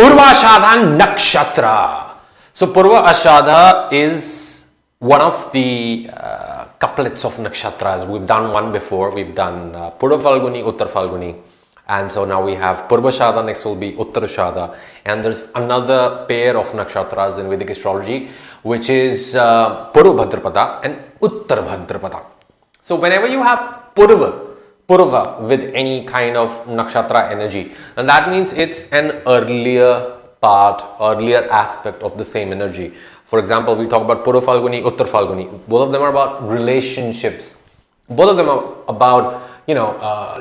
Purvashadha Nakshatra. So Purvashadha is one of the couplets of nakshatras. We've done one before. We've done Purva Falguni, Uttar Falguni. And so now we have Purvashadha, next will be Uttarashadha. And there's another pair of nakshatras in Vedic astrology, which is Purva Bhadrapada and Uttar Bhadrapada. So whenever you have Purva with any kind of nakshatra energy, and that means it's an earlier part, earlier aspect of the same energy. For example, we talk about Purva Falguni, Uttar Falguni. Both of them are about relationships. Both of them are about,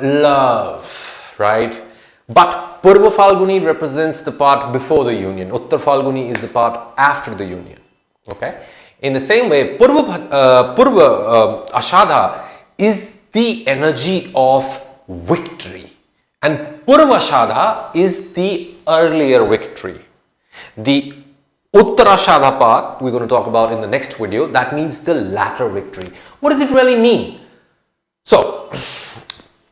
love, right? But Purva Falguni represents the part before the union. Uttar Falguni is the part after the union. Okay? In the same way, Purva Ashadha is the energy of victory, and Purvashadha is the earlier victory. The Uttarashadha part we're going to talk about in the next video, that means the latter victory. What does it really mean? So,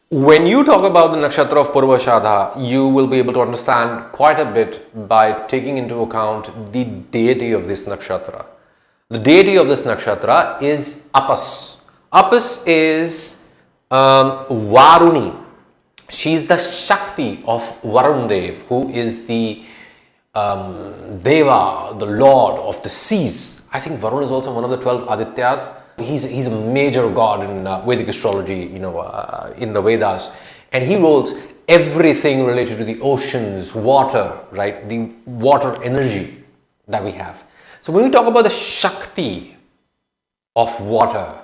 when you talk about the nakshatra of Purvashadha, you will be able to understand quite a bit by taking into account the deity of this nakshatra. The deity of this nakshatra is Apas. Apas is Varuni. She is the Shakti of Varun Dev, who is the deva, the lord of the seas. I think Varun is also one of the 12 Adityas. He's a major god in Vedic astrology, in the Vedas, and he rules everything related to the oceans, water, right? The water energy that we have. So when we talk about the Shakti of water,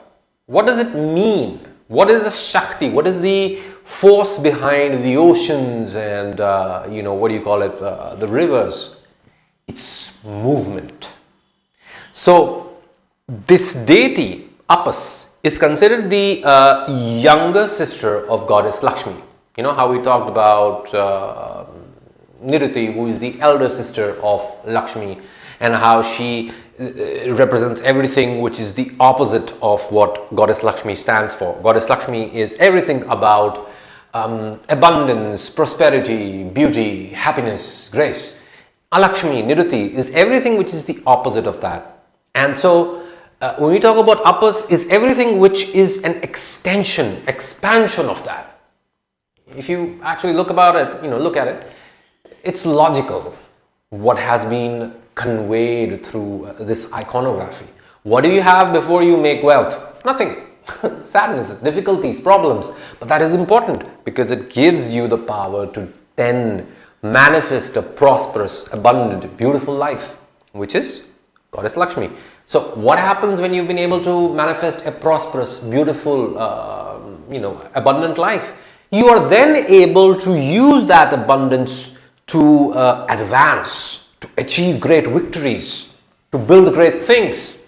what does it mean? What is the Shakti? What is the force behind the oceans and, the rivers? It's movement. So, this deity, Apas, is considered the younger sister of goddess Lakshmi. You know how we talked about Niriti, who is the elder sister of Lakshmi, and how she represents everything which is the opposite of what Goddess Lakshmi stands for. Goddess Lakshmi is everything about abundance, prosperity, beauty, happiness, grace. Alakshmi, Niriti, is everything which is the opposite of that. And so, when we talk about Apas, is everything which is an expansion of that. If you actually look at it, it's logical what has been conveyed through this iconography. What do you have before you make wealth? Nothing. Sadness, difficulties, problems. But that is important because it gives you the power to then manifest a prosperous, abundant, beautiful life, which is Goddess Lakshmi. So what happens when you've been able to manifest a prosperous, beautiful, abundant life? You are then able to use that abundance to advance, to achieve great victories, to build great things.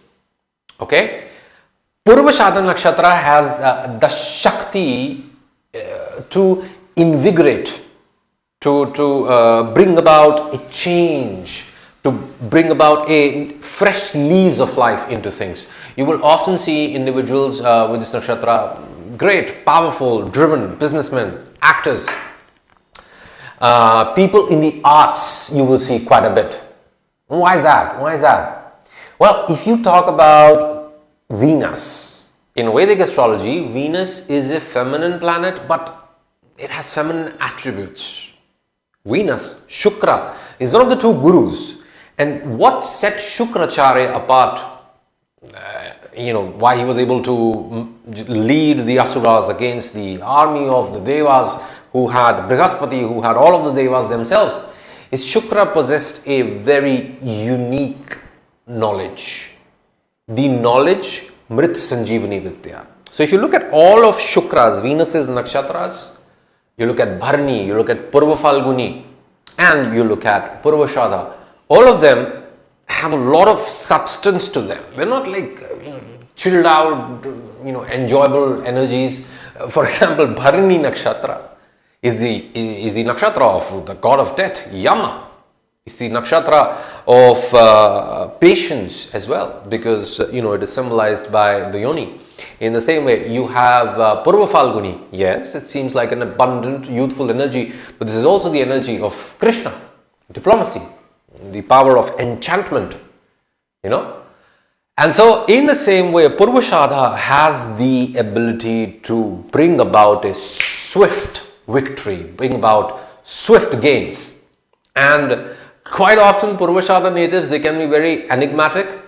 Okay? Purvashadha Nakshatra has the Shakti to invigorate, to bring about a change, to bring about a fresh lease of life into things. You will often see individuals with this nakshatra, great, powerful, driven businessmen, actors, people in the arts, you will see quite a bit. Why is that? Well, if you talk about Venus, in Vedic astrology, Venus is a feminine planet, but it has feminine attributes. Venus, Shukra, is one of the two gurus. And what set Shukracharya apart, why he was able to lead the Asuras against the army of the Devas, who had Brihaspati, who had all of the Devas themselves, is Shukra possessed a very unique knowledge. The knowledge, Mrit Sanjeevani Vidya. So if you look at all of Shukra's, Venus's nakshatras, you look at Bharani, you look at Purva Falguni, and you look at Purvashadha, all of them have a lot of substance to them. They're not like chilled out, enjoyable energies. For example, Bharani nakshatra is the nakshatra of the god of death, Yama. It's the nakshatra of patience as well, because it is symbolized by the yoni. In the same way, you have Purva Falguni. Yes, it seems like an abundant, youthful energy, but this is also the energy of Krishna. diplomacy, the power of enchantment, you know. And so in the same way, Purvashadha has the ability to bring about a swift victory, bring about swift gains. And quite often Purvashadha natives, they can be very enigmatic,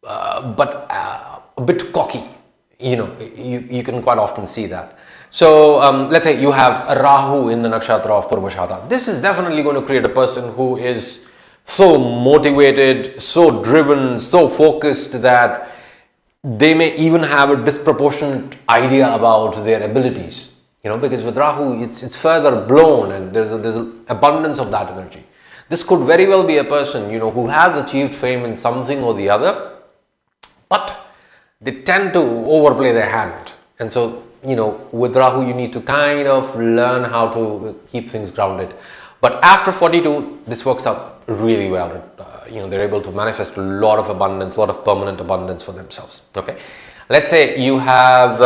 but a bit cocky. You know, you can quite often see that. So let's say you have a Rahu in the nakshatra of Purvashadha. This is definitely going to create a person who is so motivated, so driven, so focused that they may even have a disproportionate idea about their abilities. You know, because with Rahu, it's further blown, and there's an abundance of that energy. This could very well be a person, you know, who has achieved fame in something or the other, but they tend to overplay their hand. And so, you know, with Rahu, you need to kind of learn how to keep things grounded. But after 42, this works out really well. You know, they're able to manifest a lot of abundance, a lot of permanent abundance for themselves. Okay. Let's say you have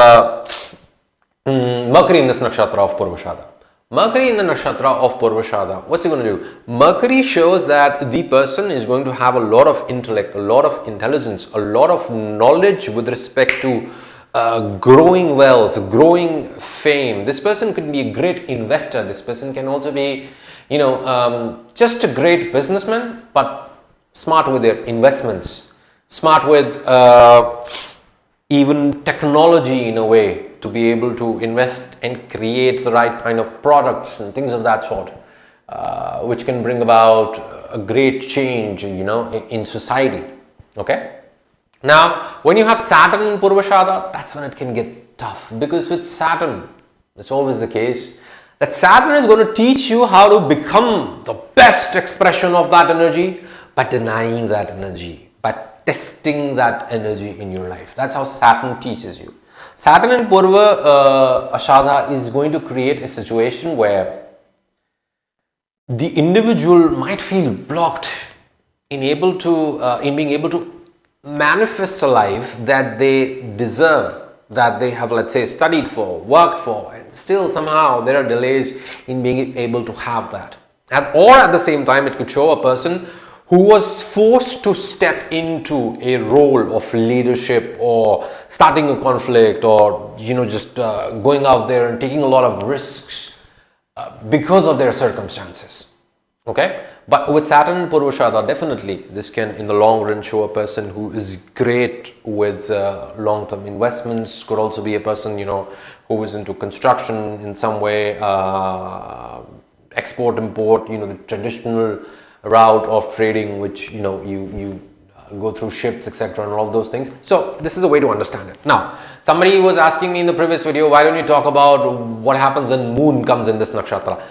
Mercury in this nakshatra of Purvashadha. Mercury in the nakshatra of Purvashadha, what's he going to do? Mercury shows that the person is going to have a lot of intellect, a lot of intelligence, a lot of knowledge with respect to growing wealth, growing fame. This person could be a great investor. This person can also be, you know, just a great businessman, but smart with their investments, smart with even technology in a way, to be able to invest and create the right kind of products and things of that sort, which can bring about a great change, you know, in society. Okay. Now, when you have Saturn in Purvashadha, that's when it can get tough, because with Saturn, it's always the case that Saturn is going to teach you how to become the best expression of that energy, by denying that energy, by testing that energy in your life. That's how Saturn teaches you. Saturn in Purvashadha is going to create a situation where the individual might feel blocked in being able to manifest a life that they deserve, that they have, let's say, studied for, worked for, and still somehow there are delays in being able to have that. Or at the same time, it could show a person who was forced to step into a role of leadership, or starting a conflict, or, you know, just going out there and taking a lot of risks because of their circumstances. Okay. But with Saturn and Purvashadha, definitely this can in the long run show a person who is great with long-term investments. Could also be a person, you know, who is into construction in some way, export, import, you know, the traditional route of trading, which, you know, you go through ships, etc., and all of those things. So this is a way to understand it. Now, somebody was asking me in the previous video, why don't you talk about what happens when moon comes in this nakshatra?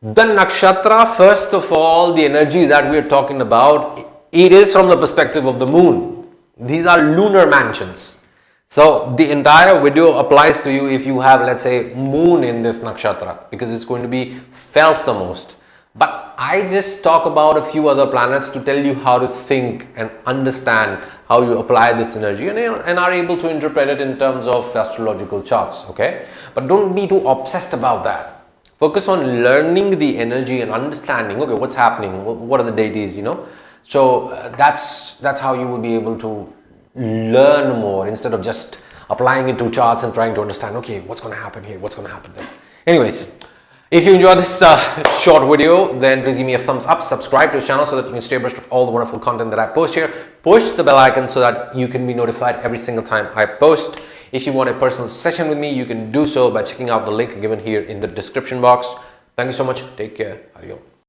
The nakshatra, first of all, the energy that we are talking about, it is from the perspective of the moon. These are lunar mansions. So the entire video applies to you if you have, let's say, moon in this nakshatra, because it's going to be felt the most. But I just talk about a few other planets to tell you how to think and understand how you apply this energy, and are able to interpret it in terms of astrological charts. Okay, but don't be too obsessed about that. Focus on learning the energy and understanding, okay, what's happening, what are the deities, you know. So that's how you will be able to learn more, instead of just applying it to charts and trying to understand, okay, what's going to happen here, what's going to happen there. Anyways, if you enjoyed this short video, then please give me a thumbs up, subscribe to the channel so that you can stay abreast of all the wonderful content that I post here. Push the bell icon so that you can be notified every single time I post. If you want a personal session with me, you can do so by checking out the link given here in the description box. Thank you so much. Take care. Adios.